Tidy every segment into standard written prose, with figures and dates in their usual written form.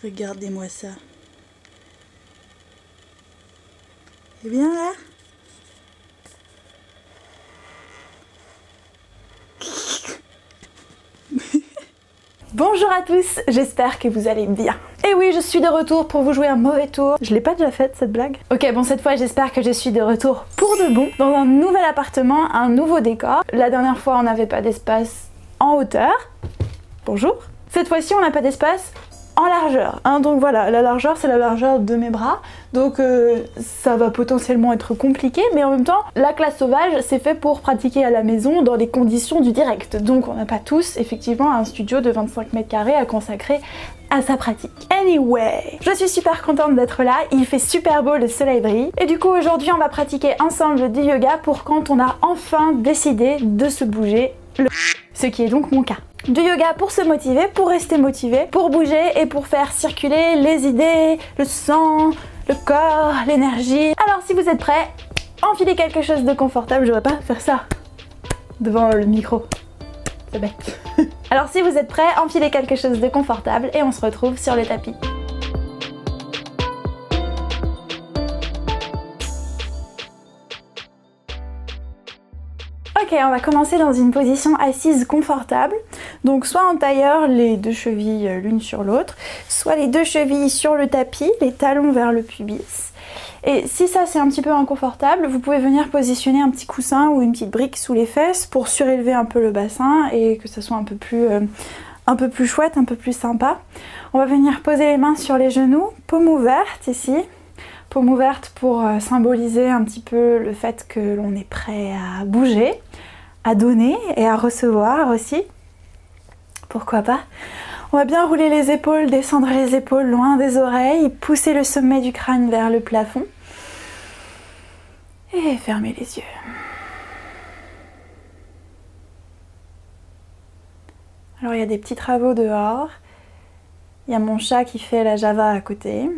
Regardez-moi ça. C'est bien là? Bonjour à tous, j'espère que vous allez bien. Et oui, je suis de retour pour vous jouer un mauvais tour. Je l'ai pas déjà faite cette blague. Ok, bon cette fois j'espère que je suis de retour pour de bon. Dans un nouvel appartement, un nouveau décor. La dernière fois on n'avait pas d'espace en hauteur. Bonjour. Cette fois-ci on n'a pas d'espace en largeur. Hein, donc voilà, la largeur c'est la largeur de mes bras. Donc ça va potentiellement être compliqué, mais en même temps, la classe sauvage c'est fait pour pratiquer à la maison dans les conditions du direct. Donc on n'a pas tous effectivement un studio de 25 mètres carrés à consacrer à sa pratique. Anyway, je suis super contente d'être là, il fait super beau, le soleil brille. Et du coup aujourd'hui on va pratiquer ensemble du yoga pour quand on a enfin décidé de se bouger le ce qui est donc mon cas. Du yoga pour se motiver, pour rester motivé, pour bouger et pour faire circuler les idées, le sang, le corps, l'énergie. Alors si vous êtes prêts, enfilez quelque chose de confortable, je ne vais pas faire ça devant le micro, c'est bête. Alors si vous êtes prêts, enfilez quelque chose de confortable et on se retrouve sur le tapis. Ok, on va commencer dans une position assise confortable. Donc soit en tailleur, les deux chevilles l'une sur l'autre, soit les deux chevilles sur le tapis, les talons vers le pubis. Et si ça c'est un petit peu inconfortable, vous pouvez venir positionner un petit coussin ou une petite brique sous les fesses pour surélever un peu le bassin et que ça soit un peu plus chouette, un peu plus sympa. On va venir poser les mains sur les genoux, paume ouverte ici. Paume ouverte pour symboliser un petit peu le fait que l'on est prêt à bouger, à donner et à recevoir aussi. Pourquoi pas? On va bien rouler les épaules, descendre les épaules loin des oreilles, pousser le sommet du crâne vers le plafond et fermer les yeux. Alors il y a des petits travaux dehors, il y a mon chat qui fait la java à côté.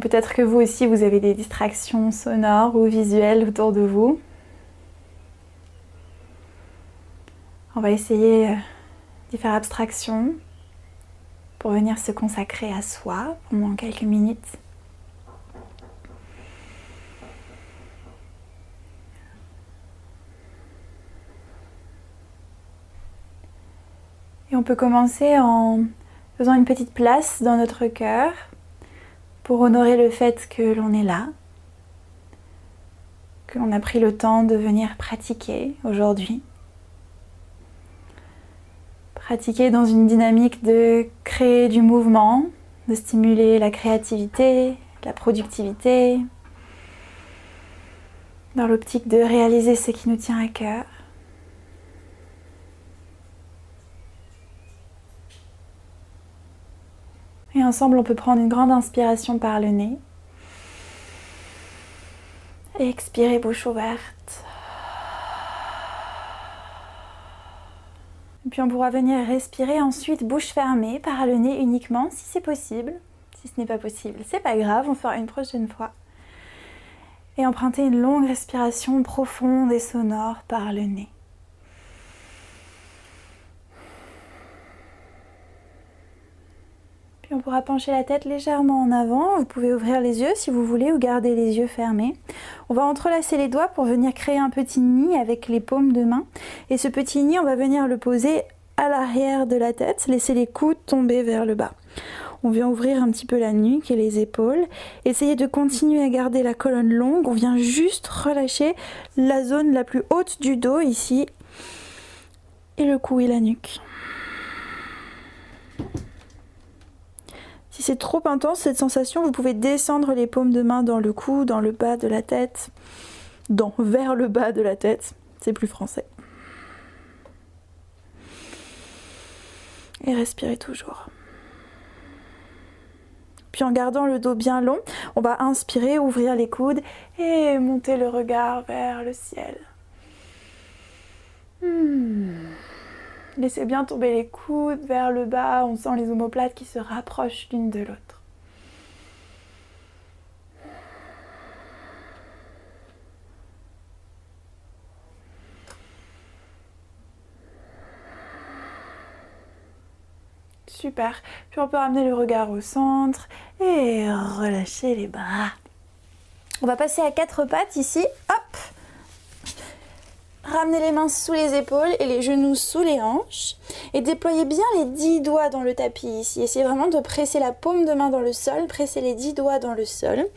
Peut-être que vous aussi vous avez des distractions sonores ou visuelles autour de vous. On va essayer d'y faire abstraction pour venir se consacrer à soi pendant quelques minutes. Et on peut commencer en faisant une petite place dans notre cœur pour honorer le fait que l'on est là, que l'on a pris le temps de venir pratiquer aujourd'hui. Pratiquer dans une dynamique de créer du mouvement, de stimuler la créativité, la productivité, dans l'optique de réaliser ce qui nous tient à cœur. Et ensemble, on peut prendre une grande inspiration par le nez. Et expirer bouche ouverte. Et puis on pourra venir respirer ensuite bouche fermée par le nez uniquement si c'est possible. Si ce n'est pas possible, c'est pas grave, on fera une prochaine fois. Et emprunter une longue respiration profonde et sonore par le nez. Puis on pourra pencher la tête légèrement en avant. Vous pouvez ouvrir les yeux si vous voulez ou garder les yeux fermés. On va entrelacer les doigts pour venir créer un petit nid avec les paumes de main. Et ce petit nid, on va venir le poser à l'arrière de la tête, laisser les coudes tomber vers le bas. On vient ouvrir un petit peu la nuque et les épaules. Essayez de continuer à garder la colonne longue. On vient juste relâcher la zone la plus haute du dos ici. Et le cou et la nuque. Si c'est trop intense cette sensation, vous pouvez descendre les paumes de main dans le cou, dans le bas de la tête, vers le bas de la tête, c'est plus français. Et respirez toujours. Puis en gardant le dos bien long, on va inspirer, ouvrir les coudes et monter le regard vers le ciel. Laissez bien tomber les coudes vers le bas, on sent les omoplates qui se rapprochent l'une de l'autre. Super. Puis on peut ramener le regard au centre et relâcher les bras. On va passer à 4 pattes ici. Hop. Ramenez les mains sous les épaules et les genoux sous les hanches. Et déployez bien les 10 doigts dans le tapis ici. Essayez vraiment de presser la paume de main dans le sol. Pressez les 10 doigts dans le sol.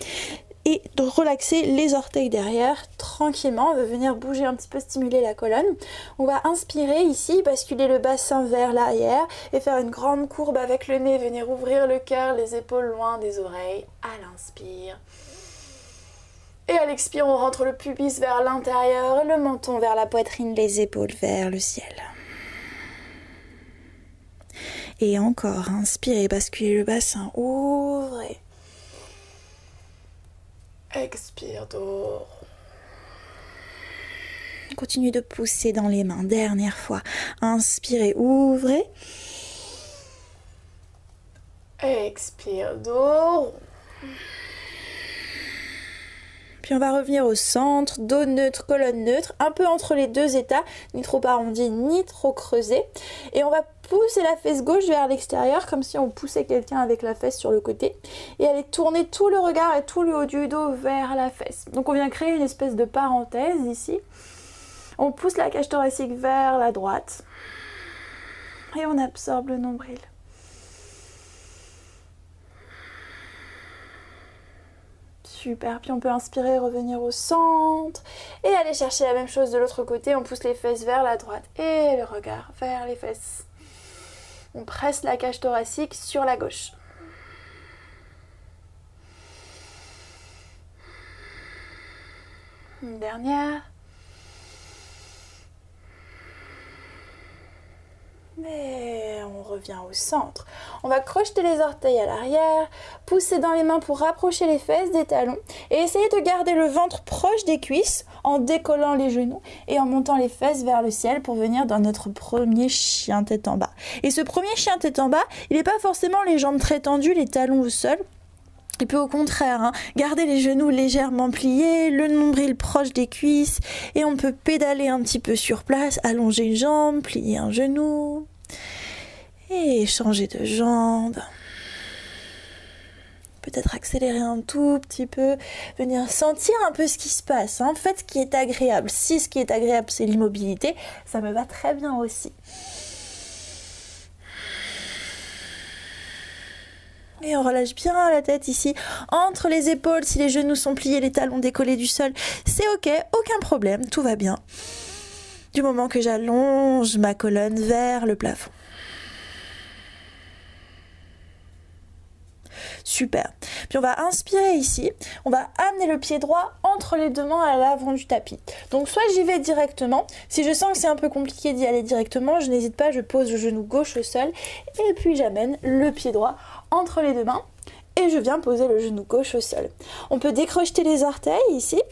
Et de relaxer les orteils derrière tranquillement. On va venir bouger un petit peu, stimuler la colonne. On va inspirer ici, basculer le bassin vers l'arrière et faire une grande courbe avec le nez. Venir ouvrir le cœur, les épaules loin des oreilles à l'inspire. Et à l'expire, on rentre le pubis vers l'intérieur, le menton vers la poitrine, les épaules vers le ciel. Et encore, inspirez, basculez le bassin, ouvrez. Expire, dors. Continuez de pousser dans les mains, dernière fois. Inspirez, ouvrez. Expire, dors. Puis on va revenir au centre, dos neutre, colonne neutre, un peu entre les deux états, ni trop arrondi, ni trop creusé. Et on va pousser la fesse gauche vers l'extérieur, comme si on poussait quelqu'un avec la fesse sur le côté. Et aller tourner tout le regard et tout le haut du dos vers la fesse. Donc on vient créer une espèce de parenthèse ici. On pousse la cage thoracique vers la droite. Et on absorbe le nombril. Super, puis on peut inspirer, revenir au centre et aller chercher la même chose de l'autre côté. On pousse les fesses vers la droite et le regard vers les fesses. On presse la cage thoracique sur la gauche. Une dernière. Et on revient au centre. On va crocheter les orteils à l'arrière, pousser dans les mains pour rapprocher les fesses des talons et essayer de garder le ventre proche des cuisses en décollant les genoux et en montant les fesses vers le ciel pour venir dans notre premier chien tête en bas. Et ce premier chien tête en bas, il n'est pas forcément les jambes très tendues, les talons au sol. Il peut au contraire garder les genoux légèrement pliés, le nombril proche des cuisses et on peut pédaler un petit peu sur place, allonger une jambe, plier un genou et changer de jambe. Peut-être accélérer un tout petit peu, venir sentir un peu ce qui se passe. En fait, ce qui est agréable. Si ce qui est agréable, c'est l'immobilité, ça me va très bien aussi. Et on relâche bien la tête ici, entre les épaules, si les genoux sont pliés, les talons décollés du sol, c'est ok, aucun problème, tout va bien. Du moment que j'allonge ma colonne vers le plafond. Super. Puis on va inspirer ici, on va amener le pied droit entre les deux mains à l'avant du tapis. Donc soit j'y vais directement, si je sens que c'est un peu compliqué d'y aller directement, je n'hésite pas, je pose le genou gauche au sol et puis j'amène le pied droit entre les deux mains et je viens poser le genou gauche au sol. On peut décrocheter les orteils ici.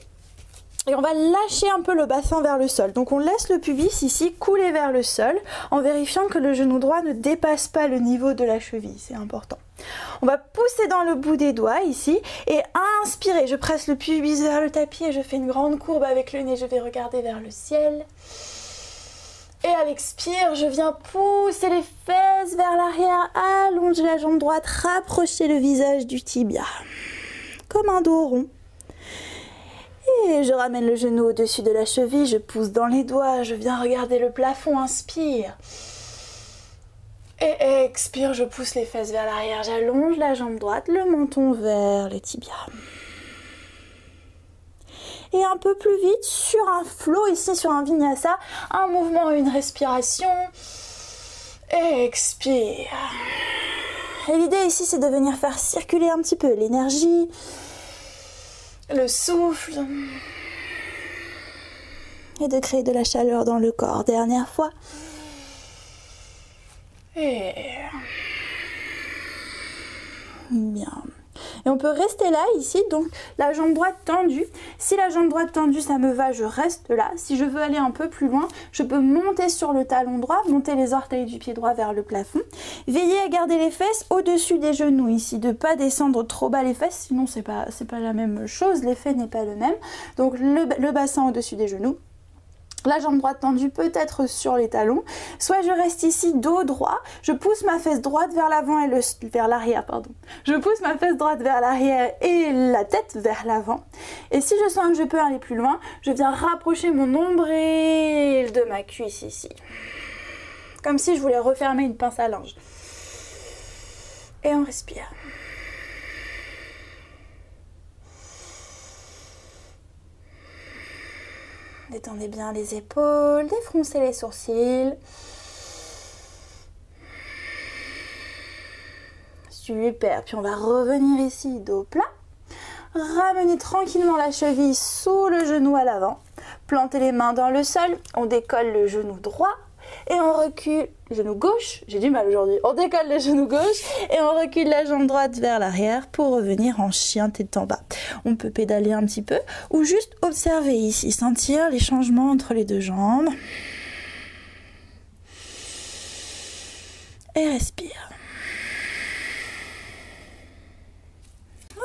Et on va lâcher un peu le bassin vers le sol. Donc on laisse le pubis ici couler vers le sol en vérifiant que le genou droit ne dépasse pas le niveau de la cheville. C'est important. On va pousser dans le bout des doigts ici et inspirer. Je presse le pubis vers le tapis et je fais une grande courbe avec le nez. Je vais regarder vers le ciel. Et à l'expire, je viens pousser les fesses vers l'arrière, allonger la jambe droite, rapprocher le visage du tibia. Comme un dos rond. Et je ramène le genou au-dessus de la cheville, je pousse dans les doigts, je viens regarder le plafond, inspire. Et expire, je pousse les fesses vers l'arrière, j'allonge la jambe droite, le menton vers le tibia. Et un peu plus vite, sur un flow, ici sur un vinyasa, un mouvement, une respiration. Expire. Et l'idée ici, c'est de venir faire circuler un petit peu l'énergie, le souffle et de créer de la chaleur dans le corps. Dernière fois. Et bien. Et on peut rester là, ici, donc la jambe droite tendue. Si la jambe droite tendue, ça me va, je reste là. Si je veux aller un peu plus loin, je peux monter sur le talon droit, monter les orteils du pied droit vers le plafond. Veillez à garder les fesses au-dessus des genoux ici, de ne pas descendre trop bas les fesses, sinon c'est pas la même chose, l'effet n'est pas le même. Donc le bassin au-dessus des genoux. la jambe droite tendue peut-être sur les talons, soit je reste ici dos droit, je pousse ma fesse droite vers l'avant et vers l'arrière, pardon. Je pousse ma fesse droite vers l'arrière et la tête vers l'avant. Et si je sens que je peux aller plus loin, je viens rapprocher mon nombril de ma cuisse ici. Comme si je voulais refermer une pince à linge. Et on respire. Détendez bien les épaules, défroncez les sourcils. Super, puis on va revenir ici, dos plat. Ramenez tranquillement la cheville sous le genou à l'avant. Plantez les mains dans le sol, on décolle le genou droit et on recule, genou gauche, j'ai du mal aujourd'hui, on décolle le genou gauche et on recule la jambe droite vers l'arrière pour revenir en chien tête en bas. On peut pédaler un petit peu ou juste observer ici, sentir les changements entre les deux jambes. Et respire.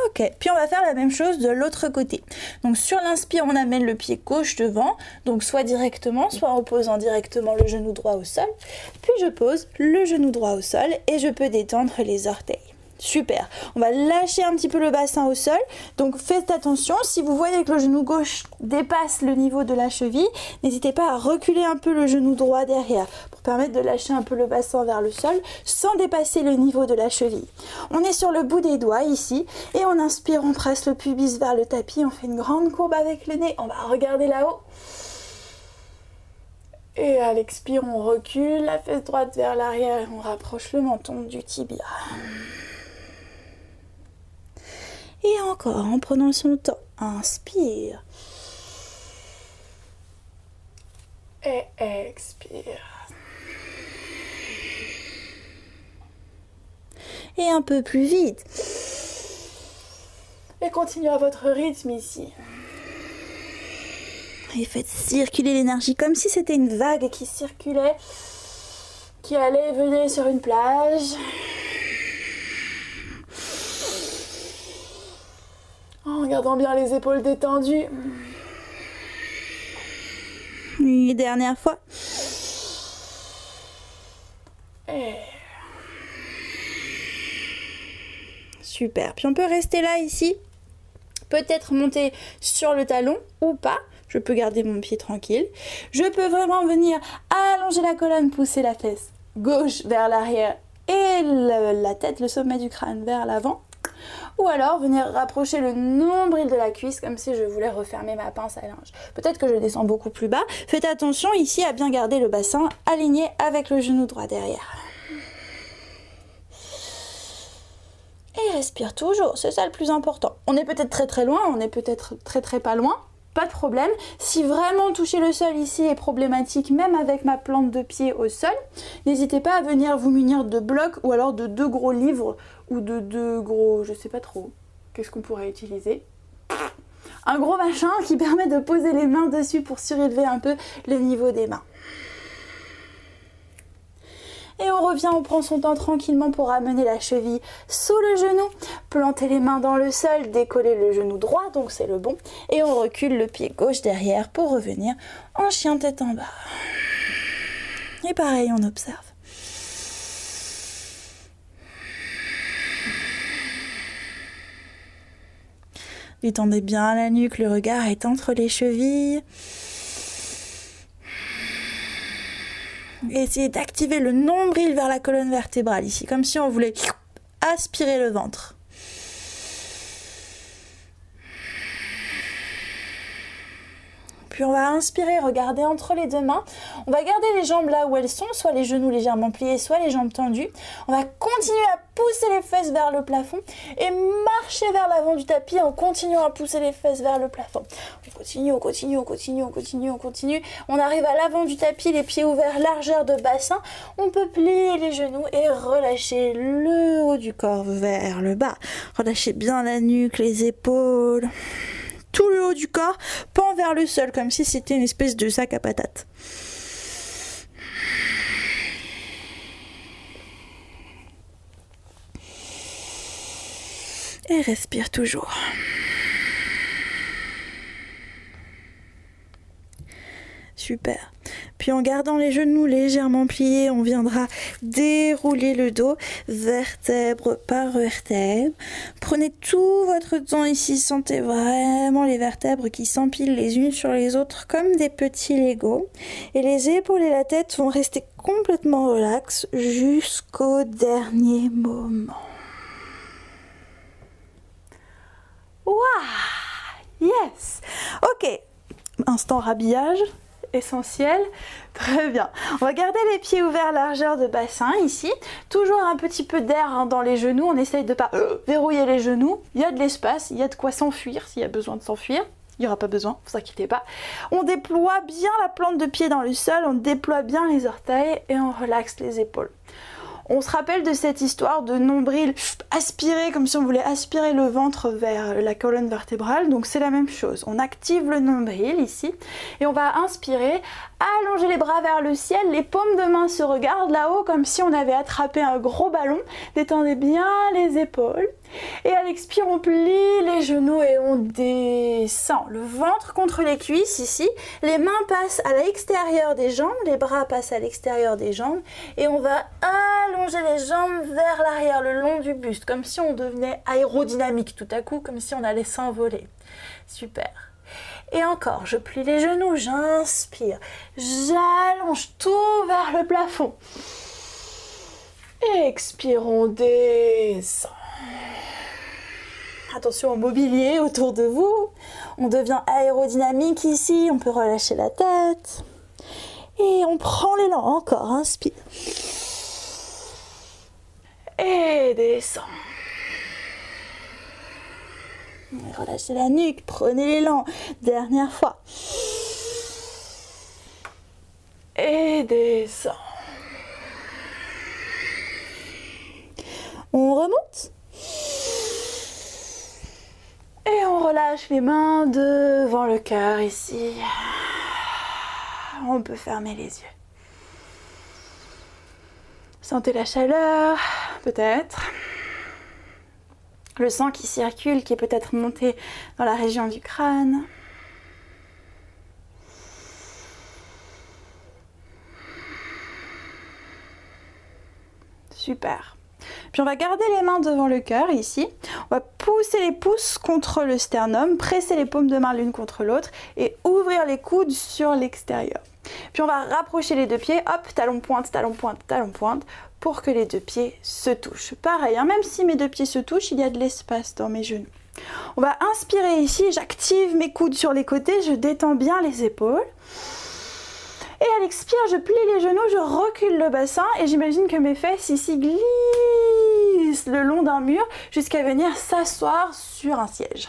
Ok, puis on va faire la même chose de l'autre côté. Donc sur l'inspire, on amène le pied gauche devant, donc soit directement, soit en posant directement le genou droit au sol. Puis je pose le genou droit au sol et je peux détendre les orteils. Super, on va lâcher un petit peu le bassin au sol, donc faites attention, si vous voyez que le genou gauche dépasse le niveau de la cheville, n'hésitez pas à reculer un peu le genou droit derrière pour permettre de lâcher un peu le bassin vers le sol sans dépasser le niveau de la cheville. On est sur le bout des doigts ici et on inspire, on presse le pubis vers le tapis, on fait une grande courbe avec le nez, on va regarder là-haut. Et à l'expire, on recule la fesse droite vers l'arrière et on rapproche le menton du tibia. Et encore, en prenant son temps, inspire. Et expire. Et un peu plus vite. Et continuez à votre rythme ici. Et faites circuler l'énergie comme si c'était une vague qui circulait, qui allait et venait sur une plage. En gardant bien les épaules détendues. Une dernière fois. Et... super. Puis on peut rester là ici. Peut-être monter sur le talon ou pas. Je peux garder mon pied tranquille. Je peux vraiment venir allonger la colonne, pousser la fesse gauche vers l'arrière et la tête, le sommet du crâne vers l'avant. Ou alors venir rapprocher le nombril de la cuisse comme si je voulais refermer ma pince à linge. Peut-être que je descends beaucoup plus bas. Faites attention ici à bien garder le bassin aligné avec le genou droit derrière. Et respire toujours, c'est ça le plus important. On est peut-être très loin, on est peut-être très pas loin. Pas de problème. Si vraiment toucher le sol ici est problématique, même avec ma plante de pied au sol, n'hésitez pas à venir vous munir de blocs ou alors de 2 gros livres ou de 2 gros, je sais pas trop, qu'est-ce qu'on pourrait utiliser? Un gros machin qui permet de poser les mains dessus pour surélever un peu le niveau des mains. Et on revient, on prend son temps tranquillement pour amener la cheville sous le genou, planter les mains dans le sol, décoller le genou droit, donc c'est le bon, et on recule le pied gauche derrière pour revenir en chien tête en bas. Et pareil, on observe. Détendez bien la nuque, le regard est entre les chevilles. Et essayez d'activer le nombril vers la colonne vertébrale ici, comme si on voulait aspirer le ventre. Puis on va inspirer, regarder entre les 2 mains. On va garder les jambes là où elles sont, soit les genoux légèrement pliés, soit les jambes tendues. On va continuer à pousser les fesses vers le plafond et marcher vers l'avant du tapis en continuant à pousser les fesses vers le plafond. On continue, on continue, on continue, on continue, on continue. On arrive à l'avant du tapis, les pieds ouverts, largeur de bassin. On peut plier les genoux et relâcher le haut du corps vers le bas. Relâchez bien la nuque, les épaules. Tout le haut du corps pend vers le sol, comme si c'était une espèce de sac à patates. Et respire toujours. Super. Puis en gardant les genoux légèrement pliés, on viendra dérouler le dos, vertèbre par vertèbre. Prenez tout votre temps ici, sentez vraiment les vertèbres qui s'empilent les unes sur les autres comme des petits Legos. Et les épaules et la tête vont rester complètement relax jusqu'au dernier moment. Waouh! Yes! Ok, instant rhabillage. Essentiel, très bien. On va garder les pieds ouverts, largeur de bassin ici. Toujours un petit peu d'air dans les genoux. On essaye de ne pas verrouiller les genoux. Il y a de l'espace, il y a de quoi s'enfuir s'il y a besoin de s'enfuir. Il n'y aura pas besoin, ne vous inquiétez pas. On déploie bien la plante de pied dans le sol, on déploie bien les orteils et on relaxe les épaules. On se rappelle de cette histoire de nombril aspiré, comme si on voulait aspirer le ventre vers la colonne vertébrale. Donc c'est la même chose. On active le nombril ici et on va inspirer, allonger les bras vers le ciel. Les paumes de main se regardent là-haut comme si on avait attrapé un gros ballon. Détendez bien les épaules. Et à l'expire, on plie les genoux et on descend. Le ventre contre les cuisses ici. Les mains passent à l'extérieur des jambes, les bras passent à l'extérieur des jambes. Et on va allonger les jambes vers l'arrière, le long du buste, comme si on devenait aérodynamique tout à coup, comme si on allait s'envoler. Super. Et encore, je plie les genoux, j'inspire. J'allonge tout vers le plafond. Expire, on descend. Attention au mobilier autour de vous. On devient aérodynamique ici. On peut relâcher la tête. Et on prend l'élan. Encore. Inspire. Et descend. Relâchez la nuque. Prenez l'élan. Dernière fois. Et descend. On remonte. Et on relâche les mains devant le cœur ici. On peut fermer les yeux. Sentez la chaleur, peut-être. Le sang qui circule, qui est peut-être monté dans la région du crâne. Super. Puis on va garder les mains devant le cœur ici. On va pousser les pouces contre le sternum, presser les paumes de main l'une contre l'autre et ouvrir les coudes sur l'extérieur. Puis on va rapprocher les deux pieds, hop, talon pointe, talon pointe, talon pointe, pour que les deux pieds se touchent. Pareil, hein, même si mes deux pieds se touchent, il y a de l'espace dans mes genoux. On va inspirer ici, j'active mes coudes sur les côtés, je détends bien les épaules. Et à l'expire, je plie les genoux, je recule le bassin et j'imagine que mes fesses ici glissent le long d'un mur jusqu'à venir s'asseoir sur un siège.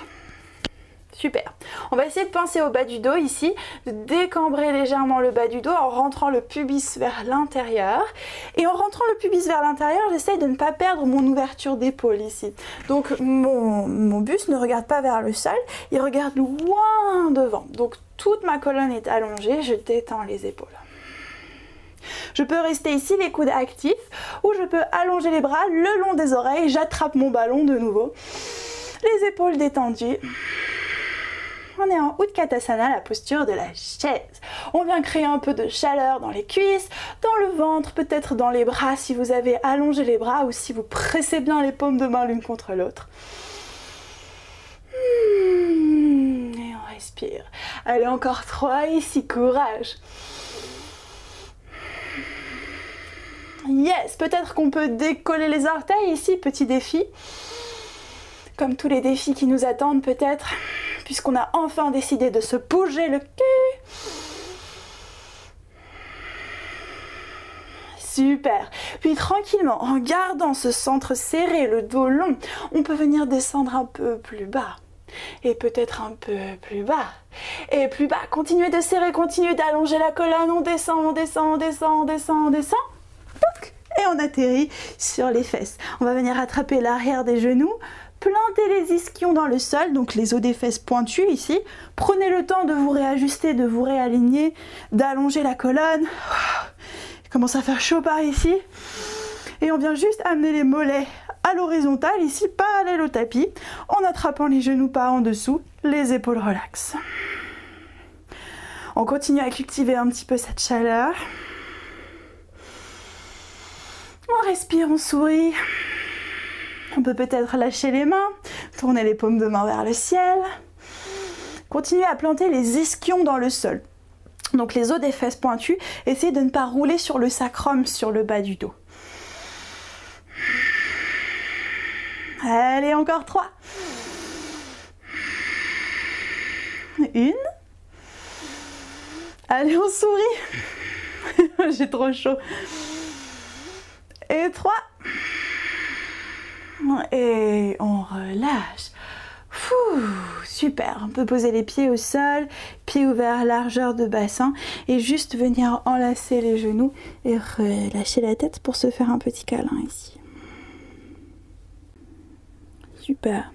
Super. On va essayer de pincer au bas du dos ici, de décambrer légèrement le bas du dos en rentrant le pubis vers l'intérieur. Et en rentrant le pubis vers l'intérieur, j'essaye de ne pas perdre mon ouverture d'épaule ici. Donc mon buste ne regarde pas vers le sol, il regarde loin devant. Donc toute ma colonne est allongée, je détends les épaules. Je peux rester ici, les coudes actifs, ou je peux allonger les bras le long des oreilles, j'attrape mon ballon de nouveau. Les épaules détendues. On est en Utkatasana, la posture de la chaise. On vient créer un peu de chaleur dans les cuisses, dans le ventre, peut-être dans les bras si vous avez allongé les bras ou si vous pressez bien les paumes de main l'une contre l'autre. Et on respire. Allez, encore 3 ici, courage. Yes, peut-être qu'on peut décoller les orteils ici, petit défi. Comme tous les défis qui nous attendent peut-être, puisqu'on a enfin décidé de se bouger le cul. Super. Puis tranquillement, en gardant ce centre serré, le dos long, on peut venir descendre un peu plus bas. Et peut-être un peu plus bas. Et plus bas. Continuez de serrer, continuez d'allonger la colonne. On descend, on descend, on descend, on descend, on descend. Et on atterrit sur les fesses. On va venir attraper l'arrière des genoux. Plantez les ischions dans le sol, donc les os des fesses pointus ici. Prenez le temps de vous réajuster, de vous réaligner, d'allonger la colonne. Il commence à faire chaud par ici. Et on vient juste amener les mollets à l'horizontale, ici, parallèle au tapis, en attrapant les genoux par en dessous, les épaules relaxent. On continue à cultiver un petit peu cette chaleur. On respire, on sourit. On peut peut-être lâcher les mains, tourner les paumes de main vers le ciel. Continuez à planter les ischions dans le sol. Donc les os des fesses pointues, essayez de ne pas rouler sur le sacrum, sur le bas du dos. Allez, encore 3. 1. Allez, on sourit. J'ai trop chaud. Et 3. Et on relâche. Super, on peut poser les pieds au sol, pieds ouverts, largeur de bassin et juste venir enlacer les genoux et relâcher la tête pour se faire un petit câlin ici. Super.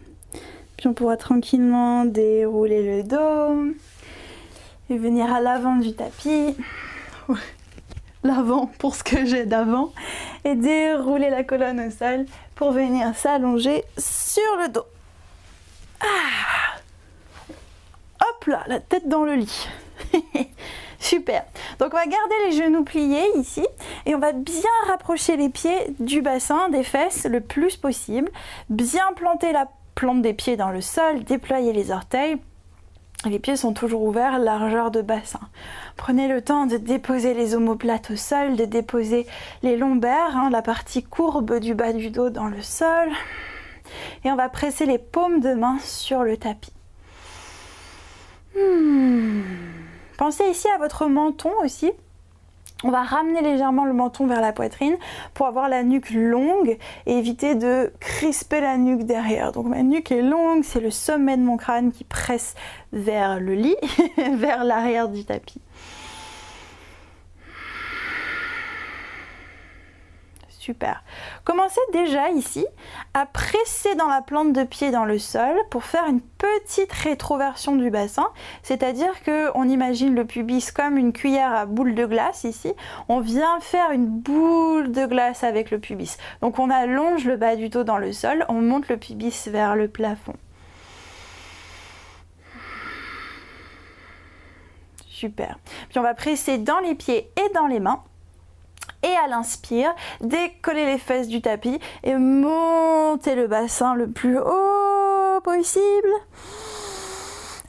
Puis on pourra tranquillement dérouler le dos et venir à l'avant du tapis. L'avant pour ce que j'ai d'avant et dérouler la colonne au sol pour venir s'allonger sur le dos. Ah. Hop là, la tête dans le lit. Super. Donc on va garder les genoux pliés ici et on va bien rapprocher les pieds du bassin, des fesses le plus possible. Bien planter la plante des pieds dans le sol, déployer les orteils. Les pieds sont toujours ouverts, largeur de bassin. Prenez le temps de déposer les omoplates au sol, de déposer les lombaires, la partie courbe du bas du dos dans le sol. Et on va presser les paumes de main sur le tapis. Pensez ici à votre menton aussi. On va ramener légèrement le menton vers la poitrine pour avoir la nuque longue et éviter de crisper la nuque derrière. Donc ma nuque est longue, c'est le sommet de mon crâne qui presse vers le lit, vers l'arrière du tapis. Super. Commencez déjà ici à presser dans la plante de pied dans le sol pour faire une petite rétroversion du bassin. C'est-à-dire qu'on imagine le pubis comme une cuillère à boule de glace ici. On vient faire une boule de glace avec le pubis. Donc on allonge le bas du dos dans le sol, on monte le pubis vers le plafond. Super. Puis on va presser dans les pieds et dans les mains. Et à l'inspire, décollez les fesses du tapis et montez le bassin le plus haut possible.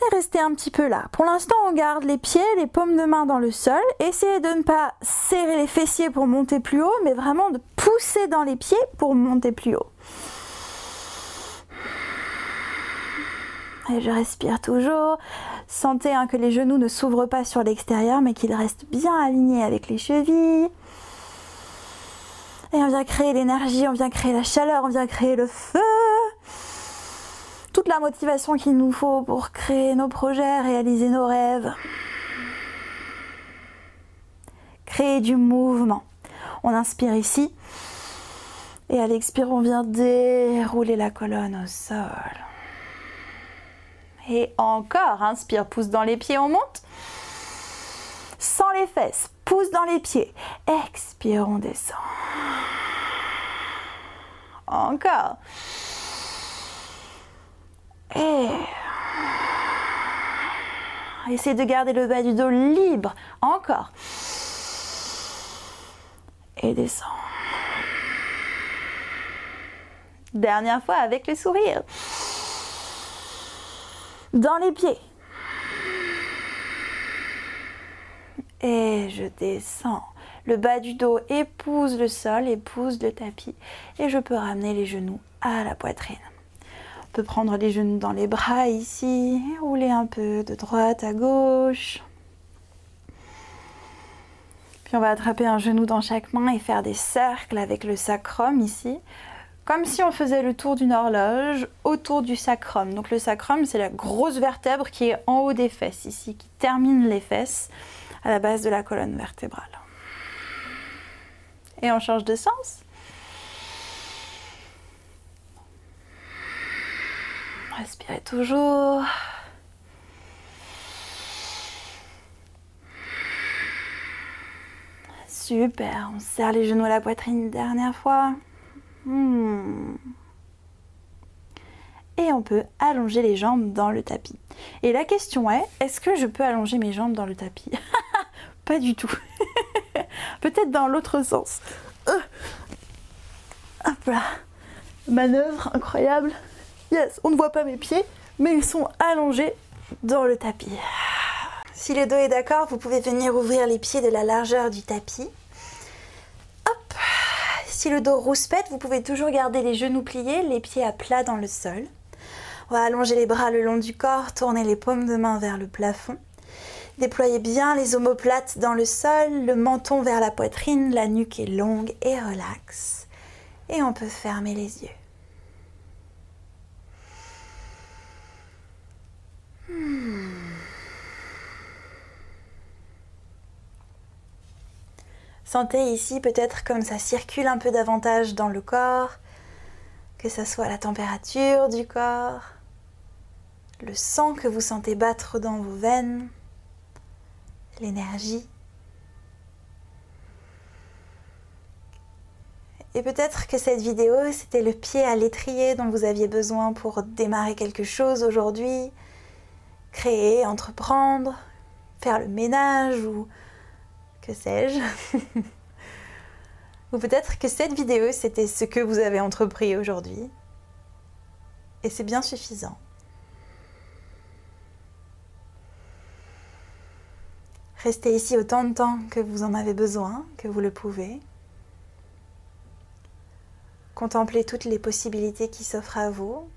Et restez un petit peu là. Pour l'instant, on garde les pieds, les paumes de main dans le sol. Essayez de ne pas serrer les fessiers pour monter plus haut, mais vraiment de pousser dans les pieds pour monter plus haut. Et je respire toujours. Sentez que les genoux ne s'ouvrent pas sur l'extérieur, mais qu'ils restent bien alignés avec les chevilles. Et on vient créer l'énergie, on vient créer la chaleur, on vient créer le feu. Toute la motivation qu'il nous faut pour créer nos projets, réaliser nos rêves. Créer du mouvement. On inspire ici. Et à l'expire, on vient dérouler la colonne au sol. Et encore, inspire, pousse dans les pieds, on monte. Sans les fesses, pousse dans les pieds. Expire, on descend. Encore. Et essayez de garder le bas du dos libre. Encore. Et descend. Dernière fois avec le sourire. Dans les pieds. Et je descends. Le bas du dos épouse le sol, épouse le tapis. Et je peux ramener les genoux à la poitrine. On peut prendre les genoux dans les bras ici. Et rouler un peu de droite à gauche. Puis on va attraper un genou dans chaque main et faire des cercles avec le sacrum ici. Comme si on faisait le tour d'une horloge autour du sacrum. Donc le sacrum, c'est la grosse vertèbre qui est en haut des fesses ici, qui termine les fesses à la base de la colonne vertébrale. Et on change de sens. Respirez toujours. Super, on serre les genoux à la poitrine une dernière fois. et on peut allonger les jambes dans le tapis. Et la question est-ce que je peux allonger mes jambes dans le tapis? Pas du tout. Peut-être dans l'autre sens. Hop là. Manœuvre incroyable. Yes, on ne voit pas mes pieds, mais ils sont allongés dans le tapis. Si le dos est d'accord, vous pouvez venir ouvrir les pieds de la largeur du tapis. Hop. Si le dos rouspète, vous pouvez toujours garder les genoux pliés, les pieds à plat dans le sol. On va allonger les bras le long du corps, tourner les paumes de main vers le plafond. Déployez bien les omoplates dans le sol, le menton vers la poitrine, la nuque est longue et relaxe. Et on peut fermer les yeux. Sentez ici peut-être comme ça circule un peu davantage dans le corps, que ça soit la température du corps, le sang que vous sentez battre dans vos veines, l'énergie. Et peut-être que cette vidéo, c'était le pied à l'étrier dont vous aviez besoin pour démarrer quelque chose aujourd'hui, créer, entreprendre, faire le ménage ou que sais-je. Ou peut-être que cette vidéo, c'était ce que vous avez entrepris aujourd'hui. Et c'est bien suffisant. Restez ici autant de temps que vous en avez besoin, que vous le pouvez. Contemplez toutes les possibilités qui s'offrent à vous,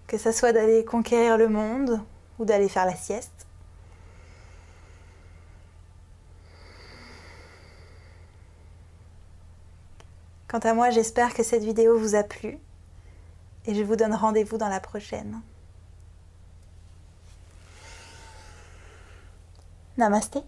que ce soit d'aller conquérir le monde ou d'aller faire la sieste. Quant à moi, j'espère que cette vidéo vous a plu et je vous donne rendez-vous dans la prochaine. Namasté.